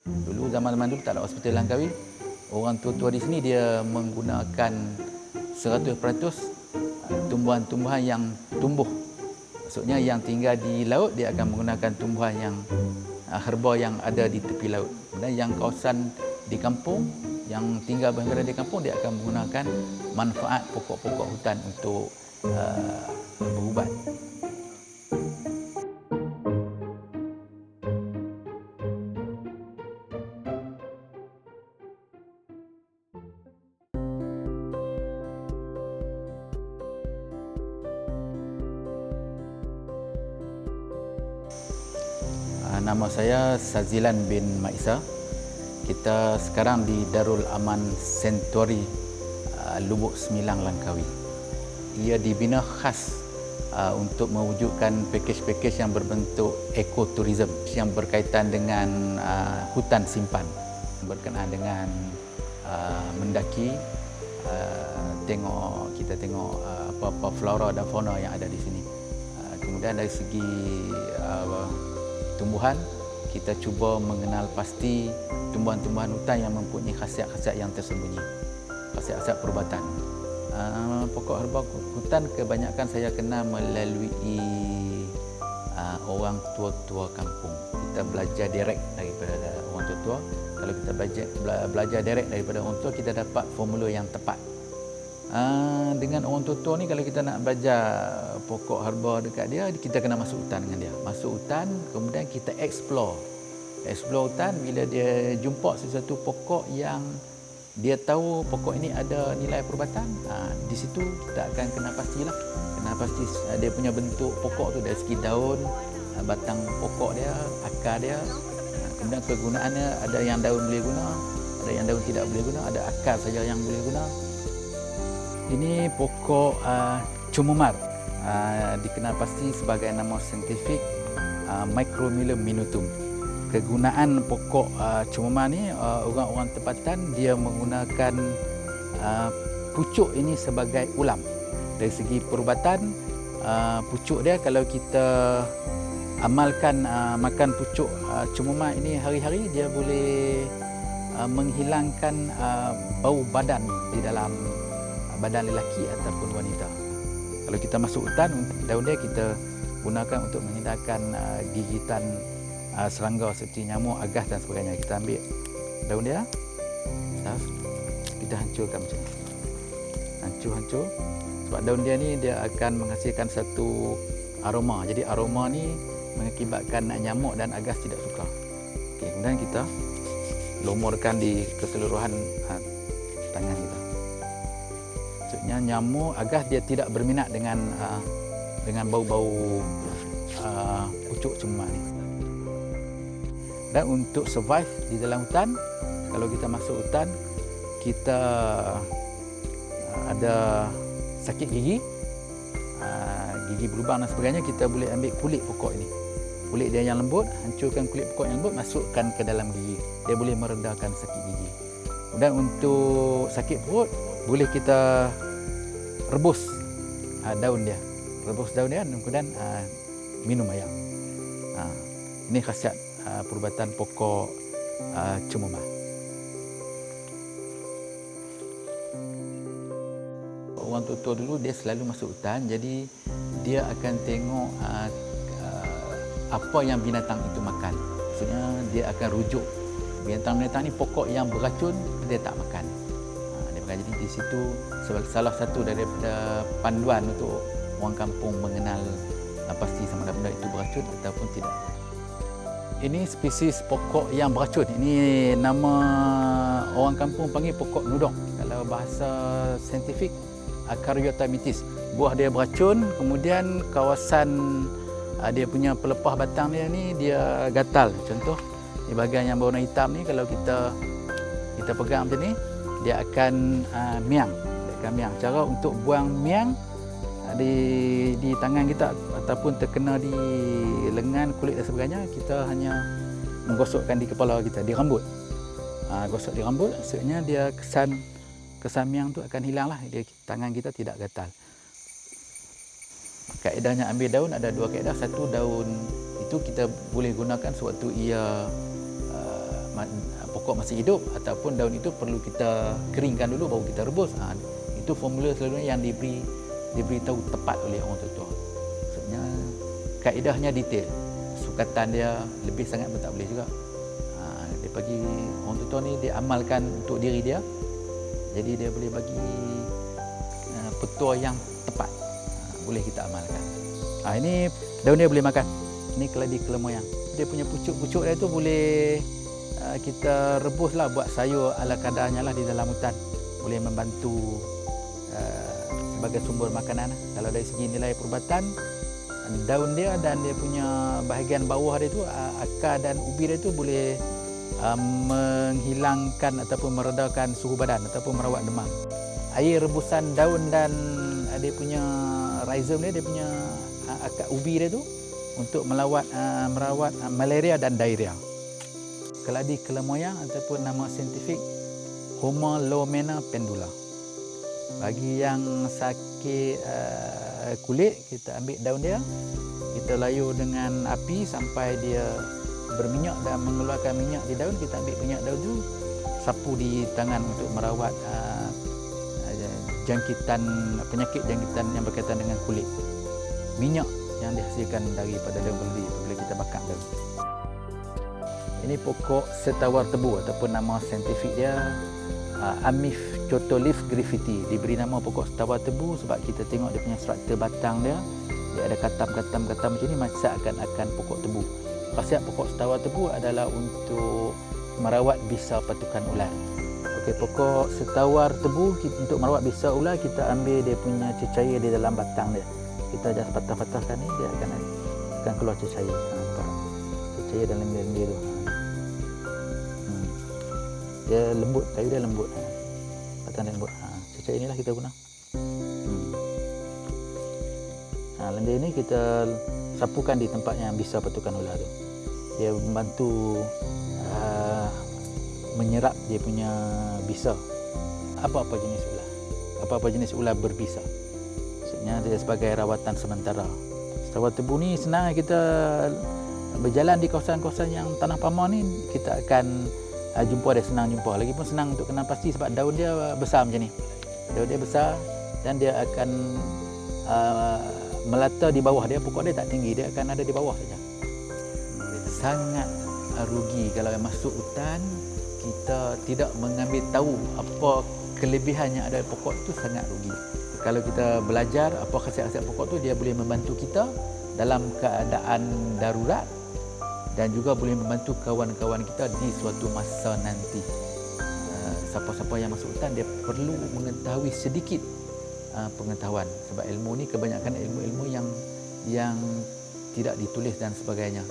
Dulu zaman-zaman dulu tak ada hospital Langkawi. Orang tua-tua di sini dia menggunakan 100% tumbuhan-tumbuhan yang tumbuh. Maksudnya yang tinggal di laut dia akan menggunakan tumbuhan yang herba yang ada di tepi laut. Dan yang kawasan di kampung, yang tinggal berada di kampung, dia akan menggunakan manfaat pokok-pokok hutan untuk berubat. Nama saya Sazilan bin Maisa. Kita sekarang di Darul Aman Sanctuary Lubuk Sembilang, Langkawi. Ia dibina khas untuk mewujudkan pakej-pakej yang berbentuk ekoturism yang berkaitan dengan hutan simpan, berkenaan dengan mendaki, kita tengok apa-apa flora dan fauna yang ada di sini. Kemudian dari segi tumbuhan, kita cuba mengenal pasti tumbuhan-tumbuhan hutan yang mempunyai khasiat-khasiat yang tersembunyi, khasiat-khasiat perubatan. Pokok herba hutan kebanyakan saya kenal melalui orang tua-tua kampung. Kita belajar direct daripada orang tua-tua. Kalau kita belajar direct daripada orang tua, kita dapat formula yang tepat. Dengan orang tua-tua ni, kalau kita nak belajar pokok herba dekat dia, kita kena masuk hutan dengan dia. Masuk hutan, kemudian kita explore hutan. Bila dia jumpa sesuatu pokok yang dia tahu pokok ini ada nilai perubatan, di situ kita akan kena pasti dia punya bentuk pokok tu, dari segi daun, batang pokok dia, akar dia, kemudian kegunaannya. Ada yang daun boleh guna, ada yang daun tidak boleh guna, ada akar saja yang boleh guna. Ini pokok cumumar, dikenal pasti sebagai nama saintifik Micromyllum minutum. Kegunaan pokok cumumar ni, orang-orang tempatan dia menggunakan pucuk ini sebagai ulam. Dari segi perubatan, pucuk dia kalau kita amalkan makan pucuk cumumar ini hari-hari, dia boleh menghilangkan bau badan di dalam badan lelaki ataupun wanita. Kalau kita masuk hutan, daun dia kita gunakan untuk menghindarkan gigitan serangga seperti nyamuk, agas dan sebagainya. Kita ambil daun dia, kita hancurkan macam ni. Hancur. Sebab daun dia ni dia akan menghasilkan satu aroma. Jadi aroma ni mengakibatkan nyamuk dan agas tidak suka. Kemudian kita lumurkan di keseluruhan tangan kita. Maksudnya nyamuk, agas dia tidak berminat dengan bau-bau pucuk cumumar ni. Dan untuk survive di dalam hutan, kalau kita masuk hutan, kita ada sakit gigi, gigi berlubang dan sebagainya, kita boleh ambil kulit pokok ini. Kulit dia yang lembut, hancurkan kulit pokok yang lembut, masukkan ke dalam gigi. Dia boleh meredakan sakit gigi. Dan untuk sakit perut, boleh kita rebus daun dia. Kemudian minum air. Ini khasiat perubatan pokok cumumar. Orang tua-tua dulu dia selalu masuk hutan, jadi dia akan tengok apa yang binatang itu makan. Maksudnya dia akan rujuk binatang-binatang ni, pokok yang beracun dia tak makan. Jadi di situ salah satu daripada panduan untuk orang kampung mengenal pasti sama ada benda itu beracun ataupun tidak. Ini spesies pokok yang beracun. Ini nama orang kampung panggil pokok nudong. Kalau bahasa saintifik, Caryophyllus. Buah dia beracun, kemudian kawasan dia punya pelepah batang dia ni dia gatal. Contoh, di bahagian yang berwarna hitam ni, kalau kita pegang macam ni, dia akan miang. Cara untuk buang miang di tangan kita ataupun terkena di lengan, kulit dan sebagainya, kita hanya menggosokkan di kepala kita, di rambut. Gosok di rambut, maksudnya dia kesan miang tu akan hilanglah, tangan kita tidak gatal. Kaedahnya ambil daun ada dua kaedah. Satu, daun itu kita boleh gunakan sewaktu ia pokok masih hidup ataupun daun itu perlu kita keringkan dulu baru kita rebus. Itu formula selalunya yang diberi tahu tepat oleh orang tua. Maksudnya kaedahnya detail, sukatan dia lebih sangat pun tak boleh juga. Dia bagi orang tua ni dia amalkan untuk diri dia, jadi dia boleh bagi petua yang tepat, boleh kita amalkan. Ini daun dia boleh makan. Ini keladi kelemoyang. Dia punya pucuk-pucuk dia tu boleh kita rebus lah, buat sayur ala kadarnya lah di dalam hutan. Boleh membantu sebagai sumber makanan. Kalau dari segi nilai perubatan, daun dia dan dia punya bahagian bawah dia tu, akar dan ubi dia tu boleh menghilangkan ataupun meredakan suhu badan ataupun merawat demam. Air rebusan daun dan dia punya rhizome dia punya akar ubi dia tu untuk merawat malaria dan diarrhea. Keladi kelemoyang ataupun nama saintifik Homolomena pendula. Bagi yang sakit kulit, kita ambil daun dia, kita layur dengan api sampai dia berminyak dan mengeluarkan minyak di daun. Kita ambil minyak daun tu, sapu di tangan untuk merawat penyakit jangkitan yang berkaitan dengan kulit. Minyak yang dihasilkan daripada daun keladi apabila kita bakar daun. Ini pokok setawar tebu ataupun nama saintifik dia Amiphytoliph griffithii. Diberi nama pokok setawar tebu sebab kita tengok dia punya struktur batang dia ada katam-katam macam ni, macam akan pokok tebu. Khasiat pokok setawar tebu adalah untuk merawat bisa patukan ular. Pokok setawar tebu untuk merawat bisa ular, kita ambil dia punya cecair di dalam batang dia. Kita just patah-patahkan ni, dia akan keluar cecair. Cecair dalam lendir tu. Dia lembut, kayu dia lembut. Batang dia lembut. Cecair inilah kita guna. Lendir ni kita sapukan di tempat yang bisa patukan ular tu. Dia membantu menyerap dia punya bisa. Apa-apa jenis ular. Apa-apa jenis ular berbisa. Maksudnya dia sebagai rawatan sementara. Setawar tebu ni senang kita berjalan di kawasan-kawasan yang tanah pamar ni, kita akan jumpa dia, senang jumpa. Lagipun senang untuk kenal pasti sebab daun dia besar macam ni. Daun dia besar dan dia akan melata di bawah dia. Pokok dia tak tinggi, dia akan ada di bawah saja. Sangat rugi kalau masuk hutan kita tidak mengambil tahu apa kelebihan yang ada di pokok tu, sangat rugi. Kalau kita belajar apa khasiat-khasiat pokok tu, dia boleh membantu kita dalam keadaan darurat dan juga boleh membantu kawan-kawan kita di suatu masa nanti. Siapa-siapa yang masuk hutan dia perlu mengetahui sedikit pengetahuan, sebab ilmu ni kebanyakan ilmu-ilmu yang tidak ditulis dan sebagainya.